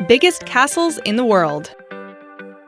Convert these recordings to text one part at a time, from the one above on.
Biggest castles in the world.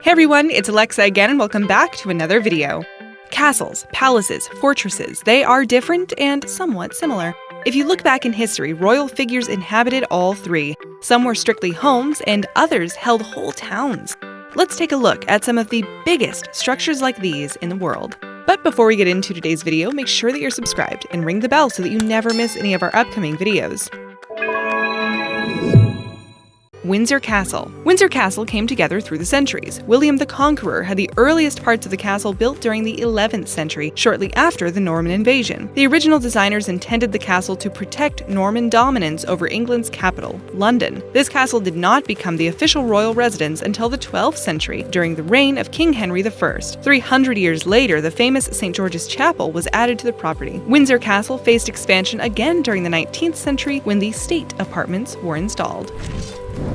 Hey everyone, it's Alexa again and welcome back to another video. Castles, palaces, fortresses, they are different and somewhat similar. If you look back in history, royal figures inhabited all three. Some were strictly homes and others held whole towns. Let's take a look at some of the biggest structures like these in the world. But before we get into today's video, make sure that you're subscribed and ring the bell so that you never miss any of our upcoming videos. Windsor Castle. Windsor Castle came together through the centuries. William the Conqueror had the earliest parts of the castle built during the 11th century, shortly after the Norman invasion. The original designers intended the castle to protect Norman dominance over England's capital, London. This castle did not become the official royal residence until the 12th century, during the reign of King Henry I. 300 years later, the famous St. George's Chapel was added to the property. Windsor Castle faced expansion again during the 19th century when the state apartments were installed.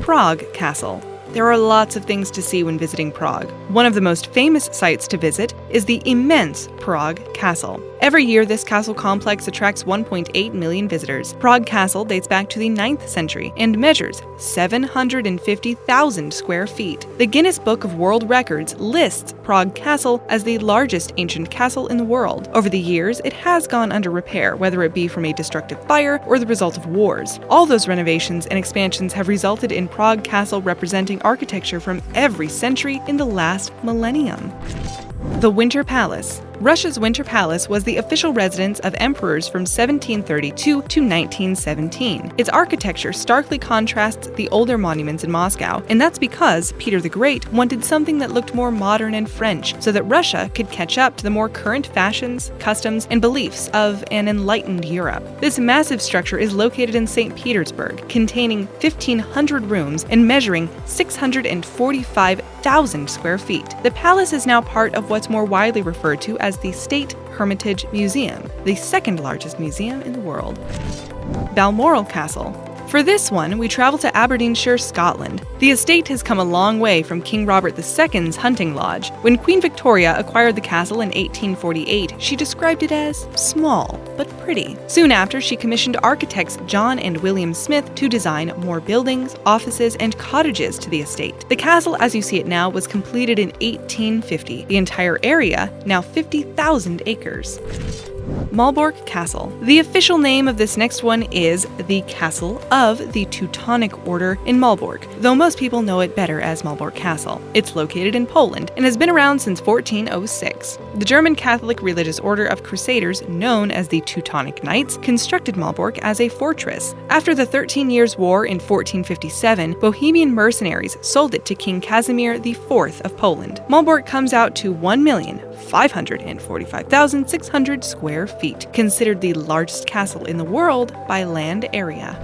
Prague Castle. There are lots of things to see when visiting Prague. One of the most famous sites to visit is the immense Prague Castle. Every year, this castle complex attracts 1.8 million visitors. Prague Castle dates back to the 9th century and measures 750,000 square feet. The Guinness Book of World Records lists Prague Castle as the largest ancient castle in the world. Over the years, it has gone under repair, whether it be from a destructive fire or the result of wars. All those renovations and expansions have resulted in Prague Castle representing architecture from every century in the last millennium. The Winter Palace. Russia's Winter Palace was the official residence of emperors from 1732 to 1917. Its architecture starkly contrasts the older monuments in Moscow, and that's because Peter the Great wanted something that looked more modern and French, so that Russia could catch up to the more current fashions, customs, and beliefs of an enlightened Europe. This massive structure is located in St. Petersburg, containing 1,500 rooms and measuring 645,000 square feet. The palace is now part of what's more widely referred to as the State Hermitage Museum, the second largest museum in the world. Balmoral Castle. For this one, we travel to Aberdeenshire, Scotland. The estate has come a long way from King Robert II's hunting lodge. When Queen Victoria acquired the castle in 1848, she described it as small but pretty. Soon after, she commissioned architects John and William Smith to design more buildings, offices, and cottages to the estate. The castle, as you see it now, was completed in 1850. The entire area, now 50,000 acres. Malbork Castle. The official name of this next one is the Castle of the Teutonic Order in Malbork, though most people know it better as Malbork Castle. It's located in Poland and has been around since 1406. The German Catholic religious order of Crusaders, known as the Teutonic Knights, constructed Malbork as a fortress. After the 13 Years' War in 1457, Bohemian mercenaries sold it to King Casimir IV of Poland. Malbork comes out to 1,545,600 square feet, considered the largest castle in the world by land area.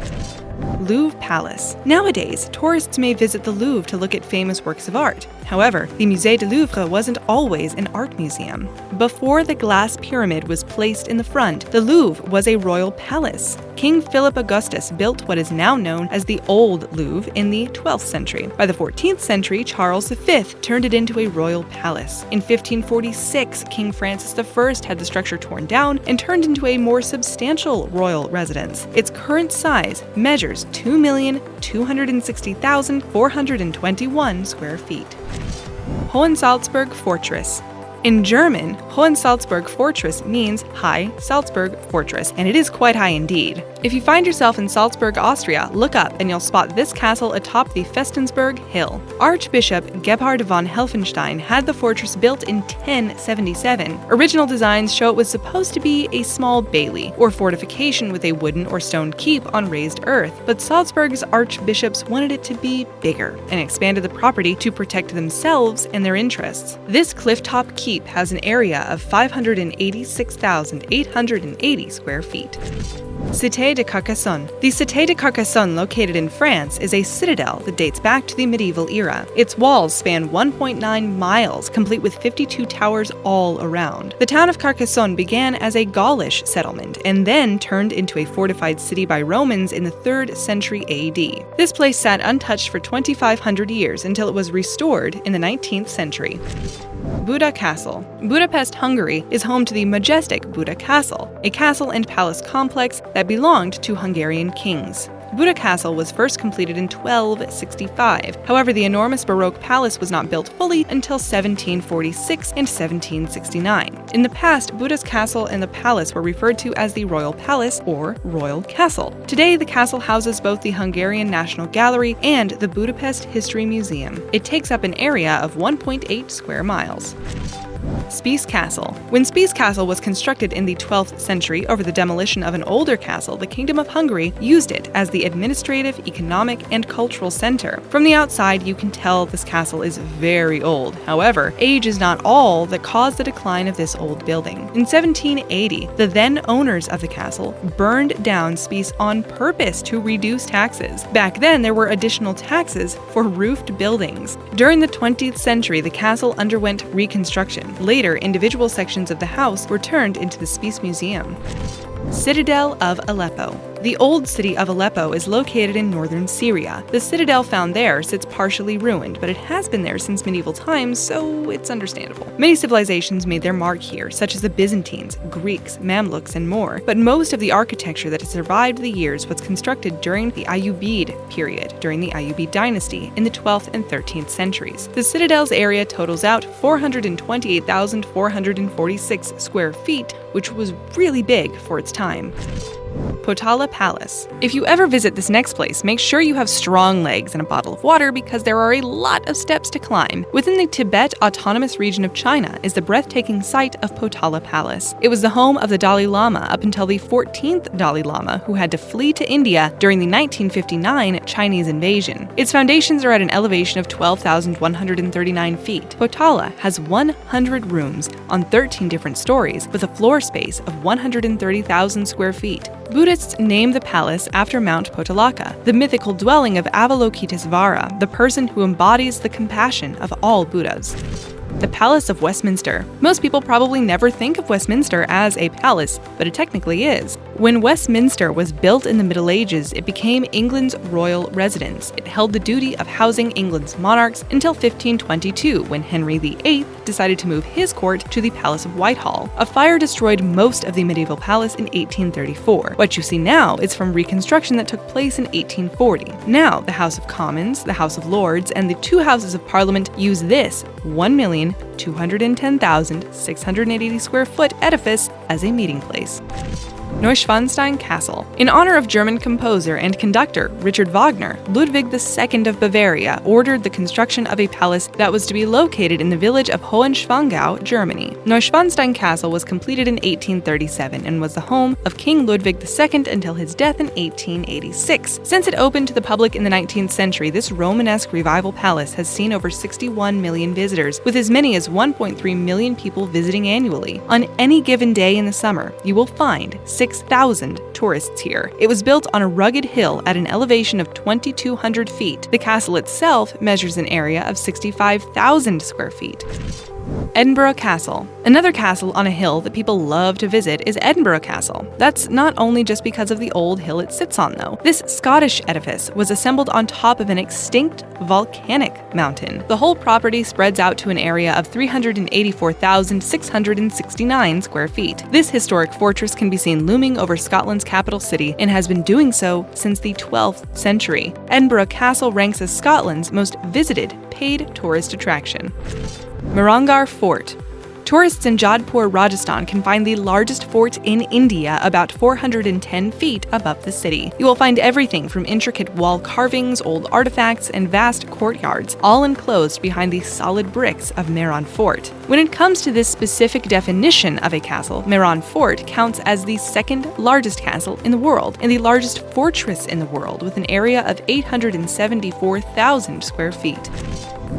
Louvre Palace. Nowadays, tourists may visit the Louvre to look at famous works of art. However, the Musée du Louvre wasn't always an art museum. Before the glass pyramid was placed in the front, the Louvre was a royal palace. King Philip Augustus built what is now known as the Old Louvre in the 12th century. By the 14th century, Charles V turned it into a royal palace. In 1546, King Francis I had the structure torn down and turned into a more substantial royal residence. Its current size measures 2,260,421 square feet. Hohensalzburg Fortress. In German, Hohensalzburg Fortress means High Salzburg Fortress, and it is quite high indeed. If you find yourself in Salzburg, Austria, look up and you'll spot this castle atop the Festensberg Hill. Archbishop Gebhard von Helfenstein had the fortress built in 1077. Original designs show it was supposed to be a small bailey, or fortification with a wooden or stone keep on raised earth, but Salzburg's archbishops wanted it to be bigger and expanded the property to protect themselves and their interests. This clifftop keep has an area of 586,880 square feet. Cité de Carcassonne. The Cité de Carcassonne, located in France, is a citadel that dates back to the medieval era. Its walls span 1.9 miles, complete with 52 towers all around. The town of Carcassonne began as a Gaulish settlement and then turned into a fortified city by Romans in the 3rd century AD. This place sat untouched for 2,500 years until it was restored in the 19th century. Buda Castle. Budapest, Hungary is home to the majestic Buda Castle, a castle and palace complex that belonged to Hungarian kings. Buda Castle was first completed in 1265. However, the enormous Baroque palace was not built fully until 1746 and 1769. In the past, Buda's castle and the palace were referred to as the Royal Palace or Royal Castle. Today, the castle houses both the Hungarian National Gallery and the Budapest History Museum. It takes up an area of 1.8 square miles. Szasz Castle. When Szasz Castle was constructed in the 12th century over the demolition of an older castle, the Kingdom of Hungary used it as the administrative, economic, and cultural center. From the outside, you can tell this castle is very old. However, age is not all that caused the decline of this old building. In 1780, the then owners of the castle burned down Szasz on purpose to reduce taxes. Back then, there were additional taxes for roofed buildings. During the 20th century, the castle underwent reconstruction. Later, individual sections of the house were turned into the Szasz Museum. Citadel of Aleppo. The old city of Aleppo is located in northern Syria. The citadel found there sits partially ruined, but it has been there since medieval times, so it's understandable. Many civilizations made their mark here, such as the Byzantines, Greeks, Mamluks, and more, but most of the architecture that has survived the years was constructed during the Ayyubid period, during the Ayyubid dynasty, in the 12th and 13th centuries. The citadel's area totals out 428,446 square feet, which was really big for its time. Potala Palace. If you ever visit this next place, make sure you have strong legs and a bottle of water because there are a lot of steps to climb. Within the Tibet Autonomous Region of China is the breathtaking site of Potala Palace. It was the home of the Dalai Lama up until the 14th Dalai Lama, who had to flee to India during the 1959 Chinese invasion. Its foundations are at an elevation of 12,139 feet. Potala has 100 rooms on 13 different stories with a floor space of 130,000 square feet. Buddhists name the palace after Mount Potalaka, the mythical dwelling of Avalokitesvara, the person who embodies the compassion of all Buddhas. The Palace of Westminster. Most people probably never think of Westminster as a palace, but it technically is. When Westminster was built in the Middle Ages, it became England's royal residence. It held the duty of housing England's monarchs until 1522, when Henry VIII decided to move his court to the Palace of Whitehall. A fire destroyed most of the medieval palace in 1834. What you see now is from reconstruction that took place in 1840. Now, the House of Commons, the House of Lords, and the two Houses of Parliament use this 1,210,680 square foot edifice as a meeting place. Neuschwanstein Castle. In honor of German composer and conductor Richard Wagner, Ludwig II of Bavaria ordered the construction of a palace that was to be located in the village of Hohenschwangau, Germany. Neuschwanstein Castle was completed in 1837 and was the home of King Ludwig II until his death in 1886. Since it opened to the public in the 19th century, this Romanesque revival palace has seen over 61 million visitors, with as many as 1.3 million people visiting annually. On any given day in the summer, you will find 6,000 tourists here. It was built on a rugged hill at an elevation of 2,200 feet. The castle itself measures an area of 65,000 square feet. Edinburgh Castle. Another castle on a hill that people love to visit is Edinburgh Castle. That's not only just because of the old hill it sits on, though. This Scottish edifice was assembled on top of an extinct volcanic mountain. The whole property spreads out to an area of 384,669 square feet. This historic fortress can be seen looming over Scotland's capital city and has been doing so since the 12th century. Edinburgh Castle ranks as Scotland's most visited paid tourist attraction. Mehrangarh Fort. Tourists in Jodhpur, Rajasthan can find the largest fort in India about 410 feet above the city. You will find everything from intricate wall carvings, old artifacts, and vast courtyards, all enclosed behind the solid bricks of Mehran Fort. When it comes to this specific definition of a castle, Mehran Fort counts as the second largest castle in the world and the largest fortress in the world, with an area of 874,000 square feet.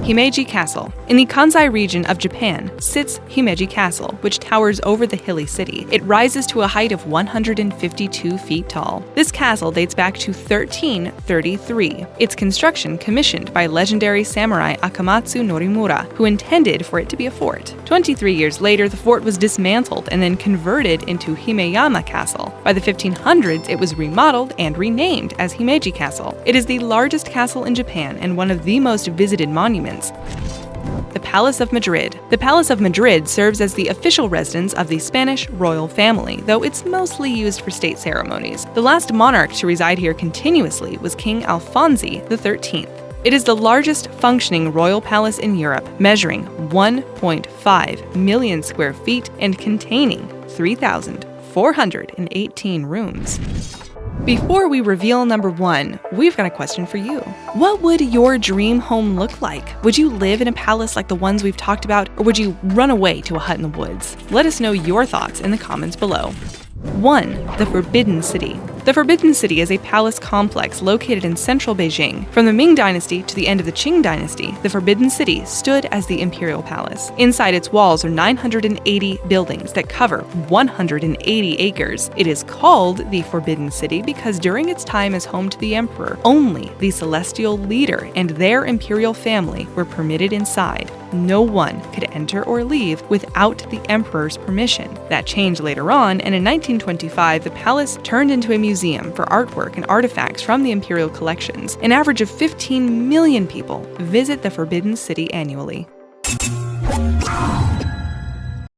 Himeji Castle. In the Kansai region of Japan sits Himeji Castle, which towers over the hilly city. It rises to a height of 152 feet tall. This castle dates back to 1333. Its construction commissioned by legendary samurai Akamatsu Norimura, who intended for it to be a fort. 23 years later, the fort was dismantled and then converted into Himeyama Castle. By the 1500s, it was remodeled and renamed as Himeji Castle. It is the largest castle in Japan and one of the most visited monuments. the Palace of Madrid. The Palace of Madrid serves as the official residence of the Spanish royal family, though it's mostly used for state ceremonies. The last monarch to reside here continuously was King Alfonso XIII. It is the largest functioning royal palace in Europe, measuring 1.5 million square feet and containing 3,418 rooms. Before we reveal number 1, we've got a question for you. What would your dream home look like? Would you live in a palace like the ones we've talked about, or would you run away to a hut in the woods? Let us know your thoughts in the comments below. 1. The Forbidden City. The Forbidden City is a palace complex located in central Beijing. From the Ming Dynasty to the end of the Qing Dynasty, the Forbidden City stood as the imperial palace. Inside its walls are 980 buildings that cover 180 acres. It is called the Forbidden City because during its time as home to the emperor, only the celestial leader and their imperial family were permitted inside. No one could enter or leave without the emperor's permission. That changed later on, and in 1925, the palace turned into a museum for artwork and artifacts from the imperial collections. An average of 15 million people visit the Forbidden City annually.